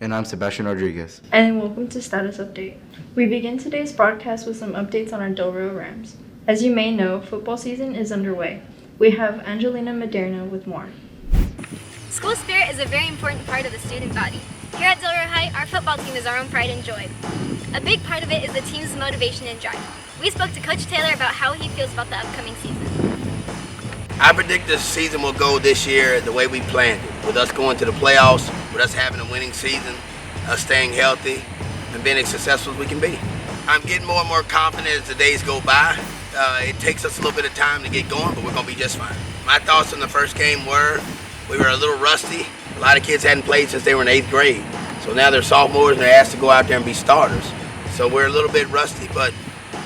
And I'm Sebastian Rodriguez. And welcome to Status Update. We begin today's broadcast with some updates on our Rio Rams. As you may know, football season is underway. We have Angelina Maderna with more. School spirit is a very important part of the student body. Here at Del Rio High, our football team is our own pride and joy. A big part of it is the team's motivation and drive. We spoke to Coach Taylor about how he feels about the upcoming season. I predict the season will go this year the way we planned it, with us going to the playoffs, with us having a winning season, us staying healthy, and being as successful as we can be. I'm getting more and more confident as the days go by. It takes us a little bit of time to get going, but we're going to be just fine. My thoughts on the first game were we were a little rusty. A lot of kids hadn't played since they were in 8th grade. So now they're sophomores and they're asked to go out there and be starters. So we're a little bit rusty, but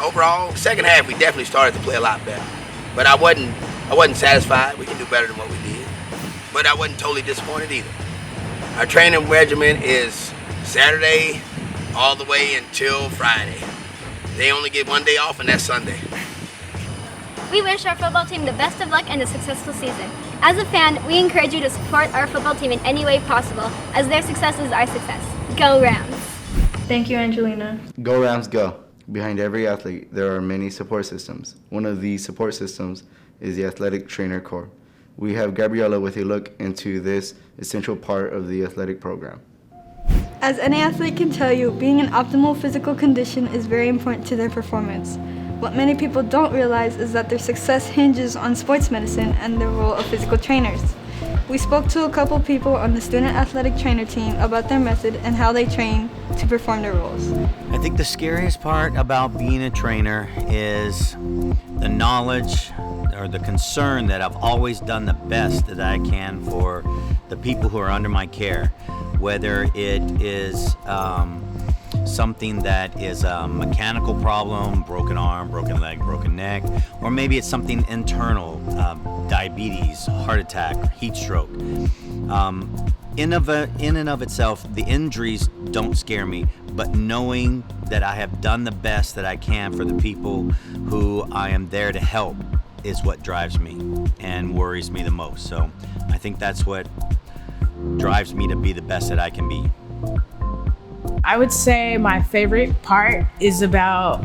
overall, second half we definitely started to play a lot better. But I wasn't satisfied. We can do better than what we did. But I wasn't totally disappointed either. Our training regimen is Saturday all the way until Friday. They only get one day off, and that's Sunday. We wish our football team the best of luck and a successful season. As a fan, we encourage you to support our football team in any way possible, as their success is our success. Go Rams! Thank you, Angelina. Go Rams, go! Behind every athlete, there are many support systems. One of these support systems is the Athletic Trainer Corps. We have Gabriela with a look into this essential part of the athletic program. As any athlete can tell you, being in optimal physical condition is very important to their performance. What many people don't realize is that their success hinges on sports medicine and the role of physical trainers. We spoke to a couple people on the student athletic trainer team about their method and how they train to perform their roles. I think the scariest part about being a trainer is the knowledge or the concern that I've always done the best that I can for the people who are under my care, whether it is something that is a mechanical problem, broken arm, broken leg, broken neck, or maybe it's something internal, diabetes, heart attack, heat stroke. In and of itself, the injuries don't scare me, but knowing that I have done the best that I can for the people who I am there to help is what drives me and worries me the most. So I think that's what drives me to be the best that I can be. I would say my favorite part is about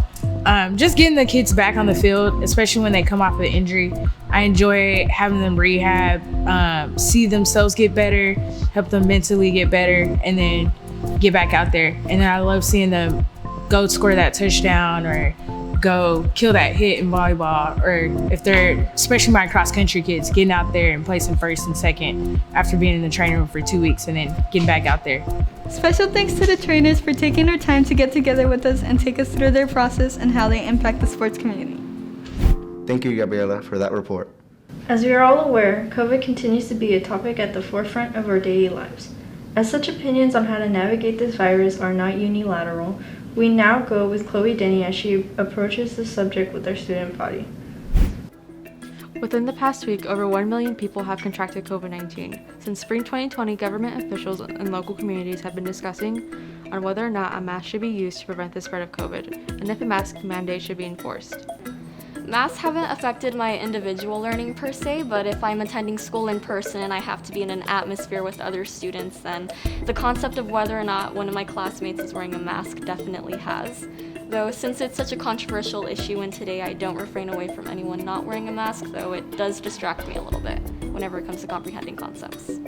just getting the kids back on the field, especially when they come off of an injury. I enjoy having them rehab, see themselves get better, help them mentally get better, and then get back out there. And then I love seeing them go score that touchdown or go kill that hit in volleyball, or if they're, especially my cross-country kids, getting out there and placing first and second after being in the training room for 2 weeks and then getting back out there. Special thanks to the trainers for taking their time to get together with us and take us through their process and how they impact the sports community. Thank you, Gabriela, for that report. As we are all aware, COVID continues to be a topic at the forefront of our daily lives. As such, opinions on how to navigate this virus are not unilateral, we now go with Chloe Denny as she approaches the subject with our student body. Within the past week, over 1 million people have contracted COVID-19. Since spring 2020, government officials and local communities have been discussing on whether or not a mask should be used to prevent the spread of COVID, and if a mask mandate should be enforced. Masks haven't affected my individual learning per se, but if I'm attending school in person and I have to be in an atmosphere with other students, then the concept of whether or not one of my classmates is wearing a mask definitely has. Though since it's such a controversial issue and today I don't refrain away from anyone not wearing a mask, though it does distract me a little bit whenever it comes to comprehending concepts.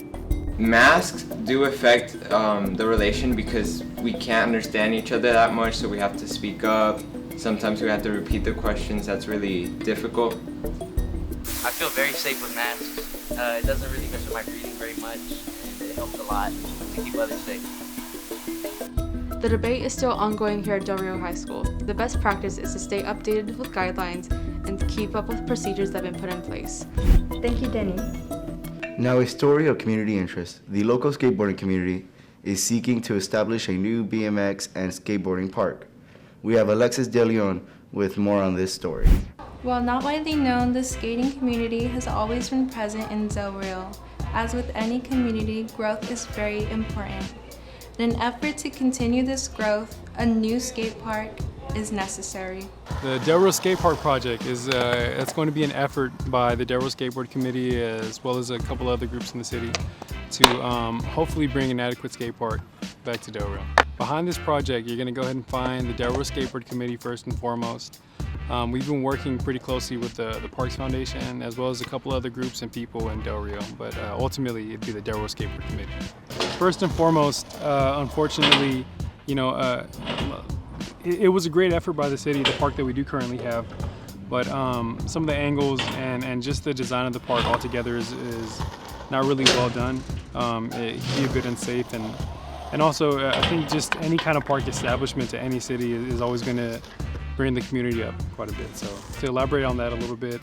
Masks do affect the relation because we can't understand each other that much, so we have to speak up. Sometimes we have to repeat the questions. That's really difficult. I feel very safe with masks. It doesn't really mess with my breathing very much, and it helps a lot to keep others safe. The debate is still ongoing here at Del Rio High School. The best practice is to stay updated with guidelines and keep up with procedures that have been put in place. Thank you, Denny. Now, a story of community interest. The local skateboarding community is seeking to establish a new BMX and skateboarding park. We have Alexis De Leon with more on this story. While not widely known, the skating community has always been present in Del Rio. As with any community, growth is very important. In an effort to continue this growth, a new skate park is necessary. The Del Rio Skate Park project is it's going to be an effort by the Del Rio Skateboard Committee as well as a couple other groups in the city to hopefully bring an adequate skate park back to Del Rio. Behind this project, you're going to go ahead and find the Del Rio Skateboard Committee first and foremost. We've been working pretty closely with the Parks Foundation as well as a couple other groups and people in Del Rio, but ultimately it'd be the Del Rio Skateboard Committee. First and foremost, unfortunately, you know, it was a great effort by the city, the park that we do currently have, but some of the angles and just the design of the park altogether is not really well done. It can be a bit unsafe, and also I think just any kind of park establishment to any city is always going to bring the community up quite a bit. So to elaborate on that a little bit,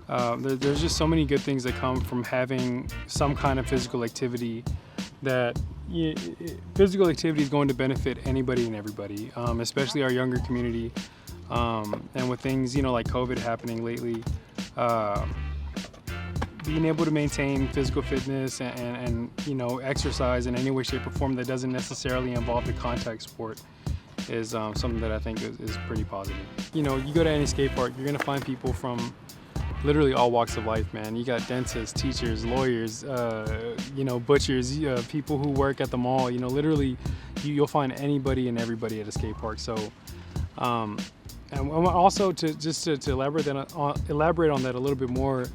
there's just so many good things that come from having some kind of physical activity that physical activity is going to benefit anybody and everybody, especially our younger community. And with things, you know, like COVID happening lately, being able to maintain physical fitness and you know, exercise in any way, shape, or form that doesn't necessarily involve the contact sport is something that I think is pretty positive. You know, you go to any skate park, you're gonna find people from literally all walks of life, man. You got dentists, teachers, lawyers, you know, butchers, people who work at the mall. You know, literally, you'll find anybody and everybody at a skate park. So, and also to elaborate on that a little bit more.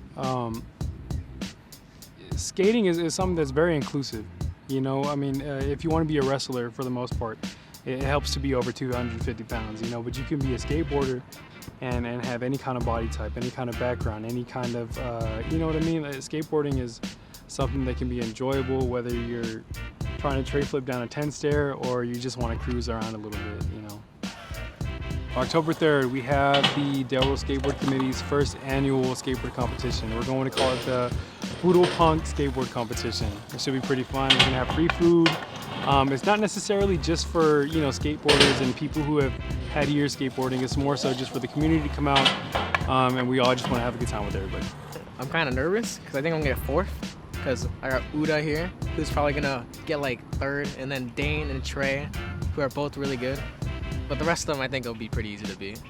Skating is something that's very inclusive. You know, I mean, if you want to be a wrestler, for the most part, it helps to be over 250 pounds. You know, but you can be a skateboarder and have any kind of body type, any kind of background, any kind of, you know what I mean? Skateboarding is something that can be enjoyable, whether you're trying to tray flip down a 10 stair or you just want to cruise around a little bit, you know. October 3rd, we have the Del Rio Skateboard Committee's first annual skateboard competition. We're going to call it the Poodle Punk Skateboard Competition. It should be pretty fun. We're gonna have free food. It's not necessarily just for, you know, skateboarders and people who have had years skateboarding. It's more so just for the community to come out, and we all just want to have a good time with everybody. I'm kind of nervous because I think I'm gonna get fourth because I got Uda here, who's probably gonna get like third, and then Dane and Trey, who are both really good. But the rest of them, I think it'll be pretty easy to beat.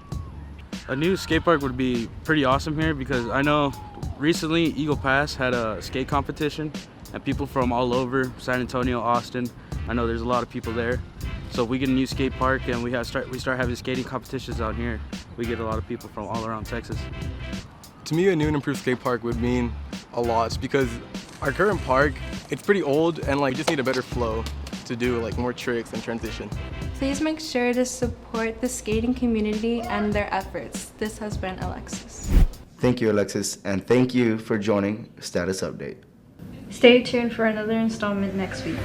A new skate park would be pretty awesome here because I know recently Eagle Pass had a skate competition and people from all over San Antonio, Austin. I know there's a lot of people there. So if we get a new skate park and we start having skating competitions out here, we get a lot of people from all around Texas. To me, a new and improved skate park would mean a lot because our current park, it's pretty old and like just need a better flow to do like more tricks and transition. Please make sure to support the skating community and their efforts. This has been Alexis. Thank you, Alexis, and thank you for joining Status Update. Stay tuned for another installment next week.